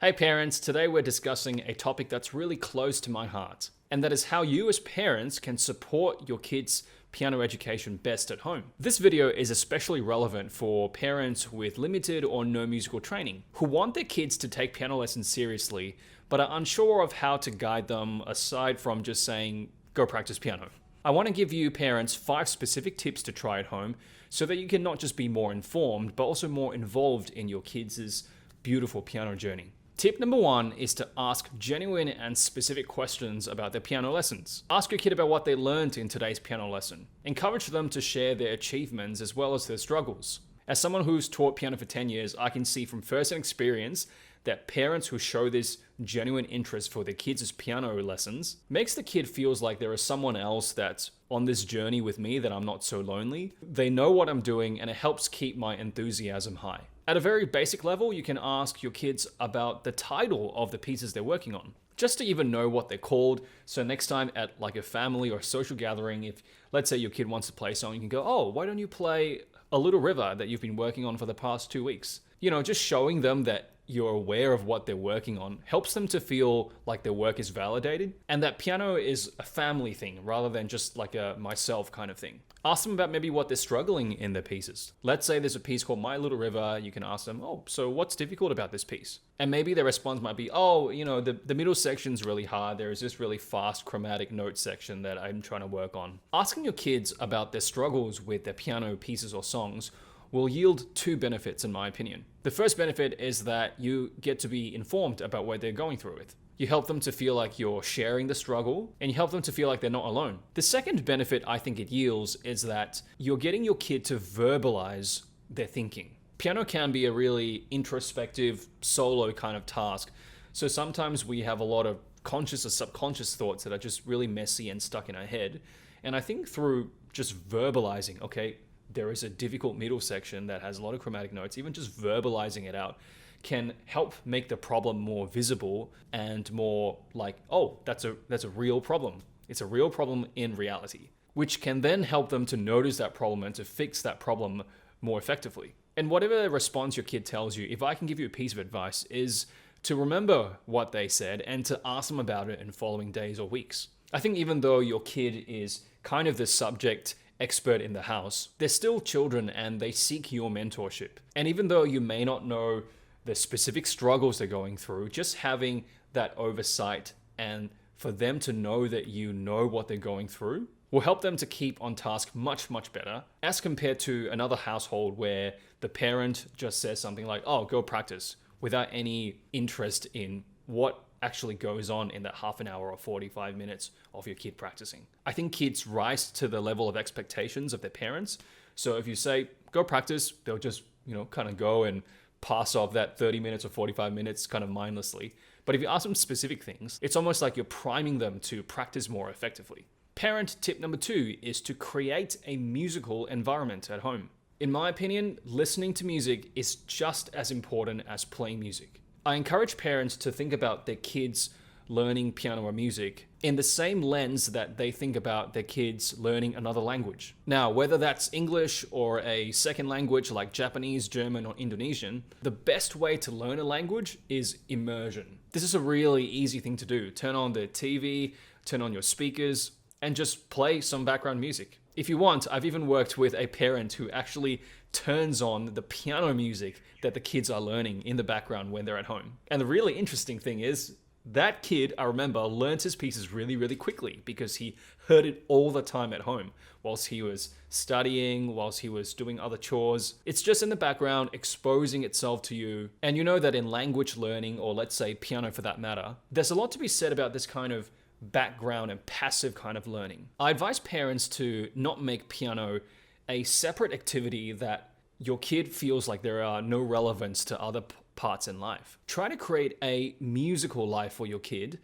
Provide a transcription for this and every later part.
Hey parents, today we're discussing a topic that's really close to my heart, and that is how you as parents can support your kids' piano education best at home. This video is especially relevant for parents with limited or no musical training, who want their kids to take piano lessons seriously, but are unsure of how to guide them aside from just saying, go practice piano. I want to give you parents 5 specific tips to try at home so that you can not just be more informed, but also more involved in your kids' beautiful piano journey. Tip number 1 is to ask genuine and specific questions about their piano lessons. Ask your kid about what they learned in today's piano lesson. Encourage them to share their achievements as well as their struggles. As someone who's taught piano for 10 years, I can see from first-hand experience that parents who show this genuine interest for their kids' piano lessons makes the kid feels like there is someone else that's on this journey with me, that I'm not so lonely. They know what I'm doing, and it helps keep my enthusiasm high. At a very basic level, you can ask your kids about the title of the pieces they're working on, just to even know what they're called. So next time at like a family or social gathering, if let's say your kid wants to play a song, you can go, oh, why don't you play A Little River that you've been working on for the past 2 weeks? You know, just showing them that you're aware of what they're working on helps them to feel like their work is validated and that piano is a family thing rather than just like a myself kind of thing. Ask them about maybe what they're struggling in their pieces. Let's say there's a piece called My Little River. You can ask them, oh, so what's difficult about this piece? And maybe their response might be, oh, you know, the middle section's really hard. There is this really fast chromatic note section that I'm trying to work on. Asking your kids about their struggles with their piano pieces or songs will yield 2 benefits in my opinion. The first benefit is that you get to be informed about what they're going through with. You help them to feel like you're sharing the struggle, and you help them to feel like they're not alone. The second benefit I think it yields is that you're getting your kid to verbalize their thinking. Piano can be a really introspective, solo kind of task. So sometimes we have a lot of conscious or subconscious thoughts that are just really messy and stuck in our head. And I think through just verbalizing, okay, there is a difficult middle section that has a lot of chromatic notes, even just verbalizing it out can help make the problem more visible and more like, oh, that's a real problem. It's a real problem in reality, which can then help them to notice that problem and to fix that problem more effectively. And whatever response your kid tells you, if I can give you a piece of advice, is to remember what they said and to ask them about it in following days or weeks. I think even though your kid is kind of the subject expert in the house, they're still children and they seek your mentorship. And even though you may not know the specific struggles they're going through, just having that oversight and for them to know that you know what they're going through will help them to keep on task much, much better as compared to another household where the parent just says something like, oh, go practice, without any interest in what actually goes on in that half an hour or 45 minutes of your kid practicing. I think kids rise to the level of expectations of their parents. So if you say, go practice, they'll just, kind of go and pass off that 30 minutes or 45 minutes kind of mindlessly. But if you ask them specific things, it's almost like you're priming them to practice more effectively. Parent tip number 2 is to create a musical environment at home. In my opinion, listening to music is just as important as playing music. I encourage parents to think about their kids learning piano or music in the same lens that they think about their kids learning another language. Now, whether that's English or a second language like Japanese, German, or Indonesian, the best way to learn a language is immersion. This is a really easy thing to do. Turn on the TV, turn on your speakers, and just play some background music. If you want, I've even worked with a parent who actually turns on the piano music that the kids are learning in the background when they're at home. And the really interesting thing is, that kid, I remember, learned his pieces really, really quickly because he heard it all the time at home whilst he was studying, whilst he was doing other chores. It's just in the background, exposing itself to you. And you know that in language learning, or let's say piano for that matter, there's a lot to be said about this kind of background and passive kind of learning. I advise parents to not make piano a separate activity that your kid feels like there are no relevance to other parts in life. Try to create a musical life for your kid,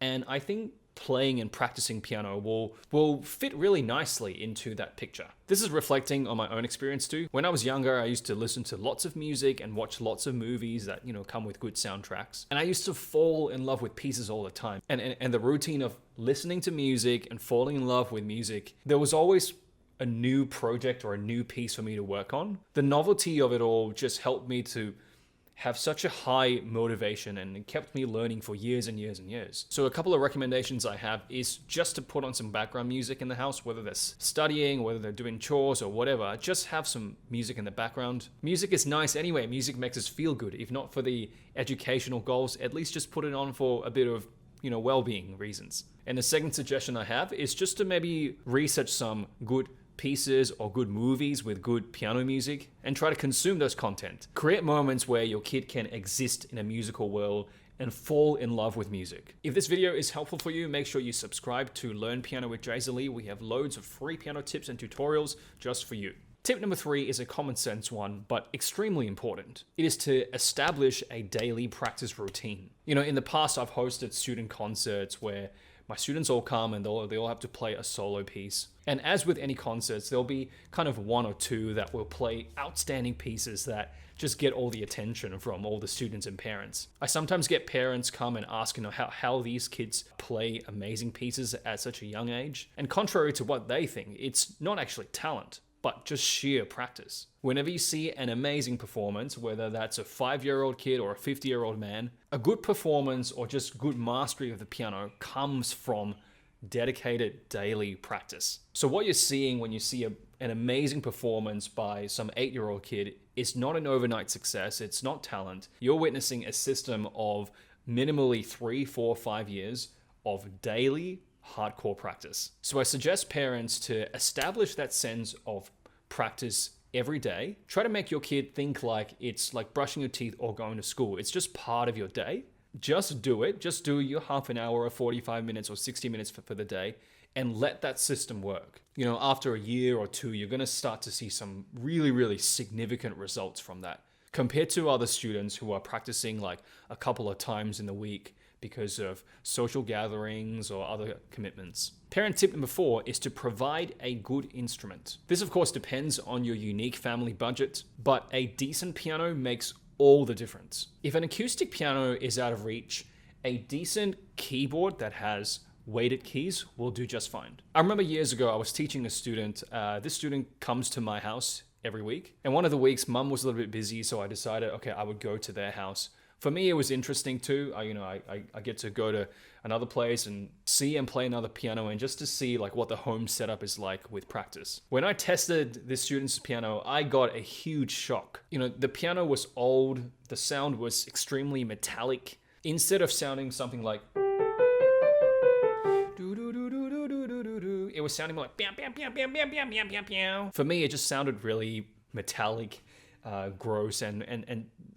and I think playing and practicing piano will fit really nicely into that picture. This is reflecting on my own experience too. When I was younger, I used to listen to lots of music and watch lots of movies that, come with good soundtracks. And I used to fall in love with pieces all the time. And the routine of listening to music and falling in love with music, there was always a new project or a new piece for me to work on. The novelty of it all just helped me to have such a high motivation and it kept me learning for years and years and years. So a couple of recommendations I have is just to put on some background music in the house, whether they're studying, whether they're doing chores or whatever, just have some music in the background. Music is nice anyway. Music makes us feel good. If not for the educational goals, at least just put it on for a bit of, well-being reasons. And the second suggestion I have is just to maybe research some good pieces or good movies with good piano music and try to consume those content. Create moments where your kid can exist in a musical world and fall in love with music. If this video is helpful for you, make sure you subscribe to Learn Piano with Jazer. We have loads of free piano tips and tutorials just for you. Tip number 3 is a common sense one, but extremely important. It is to establish a daily practice routine. In the past, I've hosted student concerts where my students all come and they all have to play a solo piece. And as with any concerts, there'll be kind of one or two that will play outstanding pieces that just get all the attention from all the students and parents. I sometimes get parents come and ask, how these kids play amazing pieces at such a young age. And contrary to what they think, it's not actually talent, but just sheer practice. Whenever you see an amazing performance, whether that's a 5-year-old kid or a 50-year-old man, a good performance or just good mastery of the piano comes from dedicated daily practice. So what you're seeing when you see an amazing performance by some 8-year-old kid is not an overnight success, it's not talent. You're witnessing a system of minimally 3, 4, 5 years of daily hardcore practice. So I suggest parents to establish that sense of practice every day. Try to make your kid think like it's like brushing your teeth or going to school. It's just part of your day. Just do it. Just do your half an hour or 45 minutes or 60 minutes for the day and let that system work. After a year or two, you're going to start to see some really, really significant results from that. Compared to other students who are practicing like a couple of times in the week because of social gatherings or other commitments. Parent tip number 4 is to provide a good instrument. This of course depends on your unique family budget, but a decent piano makes all the difference. If an acoustic piano is out of reach, a decent keyboard that has weighted keys will do just fine. I remember years ago I was teaching a student. This student comes to my house every week, and one of the weeks mum was a little bit busy, so I decided, okay, I would go to their house. For me, it was interesting too. I get to go to another place and see and play another piano and just to see like what the home setup is like with practice. When I tested this student's piano, I got a huge shock. The piano was old, the sound was extremely metallic. Instead of sounding something like it was sounding like bam, bam, bam, bam, bam, bam, bam, bam, bam. For me, it just sounded really metallic, gross, and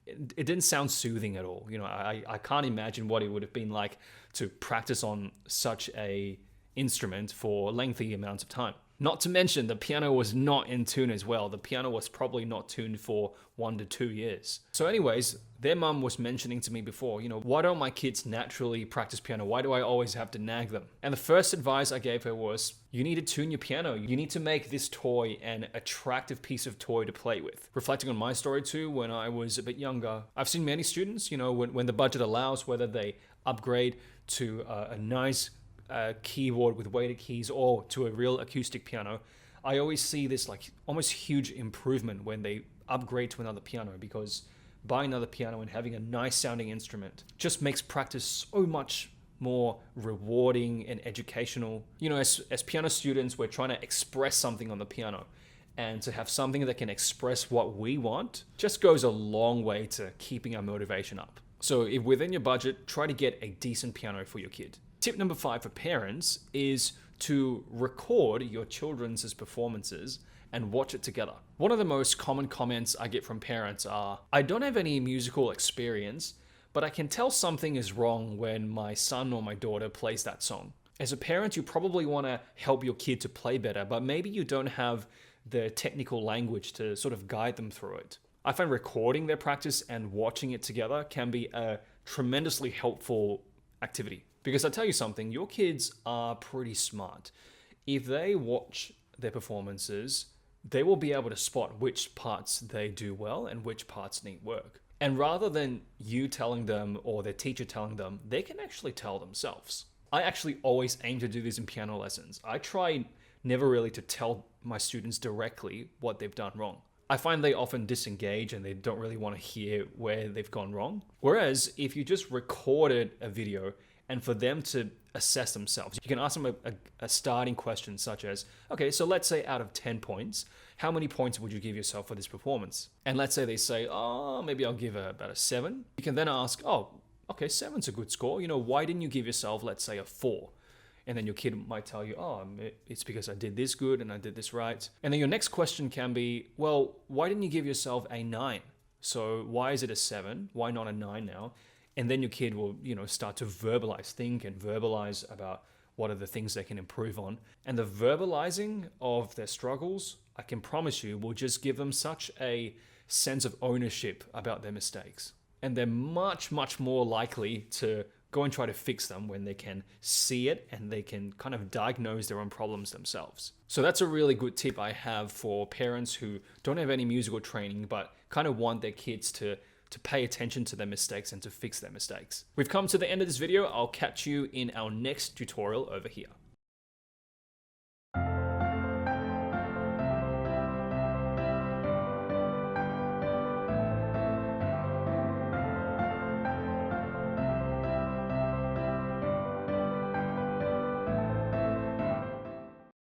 it didn't sound soothing at all. I can't imagine what it would have been like to practice on such a instrument for lengthy amounts of time. Not to mention, the piano was not in tune as well. The piano was probably not tuned for 1 to 2 years. So anyways, their mum was mentioning to me before, why don't my kids naturally practice piano? Why do I always have to nag them? And the first advice I gave her was, you need to tune your piano. You need to make this toy an attractive piece of toy to play with. Reflecting on my story too, when I was a bit younger, I've seen many students, when the budget allows, whether they upgrade to a nice keyboard with weighted keys or to a real acoustic piano, I always see this like almost huge improvement when they upgrade to another piano, because buying another piano and having a nice sounding instrument just makes practice so much more rewarding and educational. As piano students, we're trying to express something on the piano, and to have something that can express what we want just goes a long way to keeping our motivation up. So if within your budget, try to get a decent piano for your kid. Tip number 5 for parents is to record your children's performances and watch it together. One of the most common comments I get from parents are, I don't have any musical experience, but I can tell something is wrong when my son or my daughter plays that song. As a parent, you probably want to help your kid to play better, but maybe you don't have the technical language to sort of guide them through it. I find recording their practice and watching it together can be a tremendously helpful activity. Because I tell you something, your kids are pretty smart. If they watch their performances, they will be able to spot which parts they do well and which parts need work. And rather than you telling them or their teacher telling them, they can actually tell themselves. I actually always aim to do this in piano lessons. I try never really to tell my students directly what they've done wrong. I find they often disengage and they don't really want to hear where they've gone wrong. Whereas if you just recorded a video and for them to assess themselves, you can ask them a starting question such as, okay, so let's say out of 10 points, how many points would you give yourself for this performance? And let's say they say, oh, maybe I'll give about a 7. You can then ask, oh, okay, 7's a good score. Why didn't you give yourself, let's say, a 4? And then your kid might tell you, oh, it's because I did this good and I did this right. And then your next question can be, well, why didn't you give yourself a 9? So why is it a 7? Why not a 9 now? And then your kid will, start to think and verbalize about what are the things they can improve on. And the verbalizing of their struggles, I can promise you, will just give them such a sense of ownership about their mistakes. And they're much, much more likely to go and try to fix them when they can see it and they can kind of diagnose their own problems themselves. So that's a really good tip I have for parents who don't have any musical training but kind of want their kids to pay attention to their mistakes and to fix their mistakes. We've come to the end of this video. I'll catch you in our next tutorial over here.